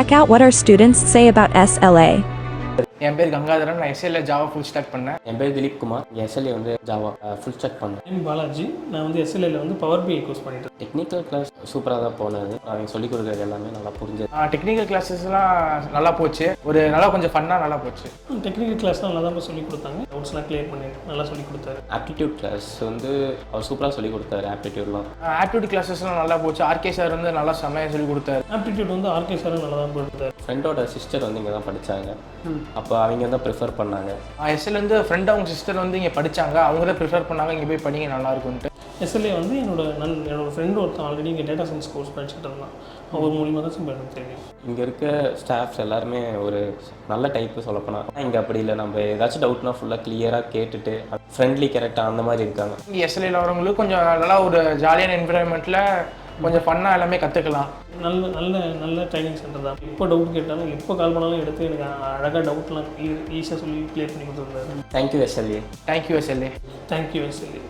Check out what our students say about SLA. என் பேர் கங்காதரன். நான் SLA Java full stack பண்ணேன். என் பேர் Dileep Kumar. SLA Java full stack பண்ணேன். என் பாலாஜி. நான் SLA பவர் பிஐ கோர்ஸ் பண்ணிட்டேன். டெக்னிக்கல் கிளாஸ் சூப்பராக தான் போனது. அவங்க சொல்லிக் கொடுக்குறது எல்லாமே நல்லா புரிஞ்சது. டெக்னிக்கல் கிளாஸஸ்லாம் நல்லா போச்சு. நல்லா கொஞ்சம் ஃபன்னாக நல்லா போச்சு. டெக்னிக்கல் கிளாஸ்லாம் நல்லா தான் சொல்லிக் கொடுத்தாங்க. டவுட்ஸ்லாம் கிளியர் பண்ணி நல்லா சொல்லிக் கொடுத்தாரு. ஆப்டிடியூட் கிளாஸ் அவர் சூப்பராக சொல்லிக் கொடுத்தாரு. ஆப்டிடியூட்லாம் ஆப்டிடியூட் கிளாஸஸ்லாம் நல்லா போச்சு. ஆர்கே சார் நல்லா செம்மையாக சொல்லிக் கொடுத்தாரு. ஆப்டிடியூட் ஆர்கே சார் நல்லா தான் கொடுத்தாரு. ஃப்ரெண்டோட சிஸ்டர் இங்கே தான் படித்தாங்க. அப்போ அவங்க தான் ப்ரிஃபர் பண்ணாங்க. SLA ஃப்ரெண்ட் அவங்க சிஸ்டர் இங்கே படித்தாங்க. அவங்க தான் ப்ரிஃபர் பண்ணாங்க இங்கே போய் படிங்க நல்லா இருக்குன்ட்டு. SLA என்னோட ஃப்ரெண்டு ஒருத்தன் ஆல்ரெடி இங்கே டேட்டா சயின்ஸ் கோர்ஸ் படிச்சுட்டு இருந்தான். அவர் மூலியமாக தான் எனக்கு தெரியும். இங்கே இருக்க ஸ்டாஃப்ஸ் எல்லாருமே ஒரு நல்ல டைப்பு சொல்லப்போனால். இங்கே அப்படி இல்லை. நம்ம ஏதாச்சும் டவுட்னா ஃபுல்லாக கிளியராக கேட்டுட்டு ஃப்ரெண்ட்லி கேரக்டர் அந்த மாதிரி இருக்காங்க. இங்கே SLA வரவங்களுக்கு கொஞ்சம் நல்லா ஒரு ஜாலியான என்விரான்மெண்ட்டில் கொஞ்சம் ஃபன்னாக எல்லாமே கற்றுக்கலாம். நல்ல ட்ரைனிங் சென்டர் தான். எப்போ டவுட் கேட்டாலும் எப்போ கால் பண்ணாலும் எடுத்து எனக்கு அழகாக டவுட்லாம் ஈஸியாக சொல்லி கிளியர் பண்ணி கொடுத்துருந்தாரு. Thank you SLA. Thank you SLA. Thank you SLA.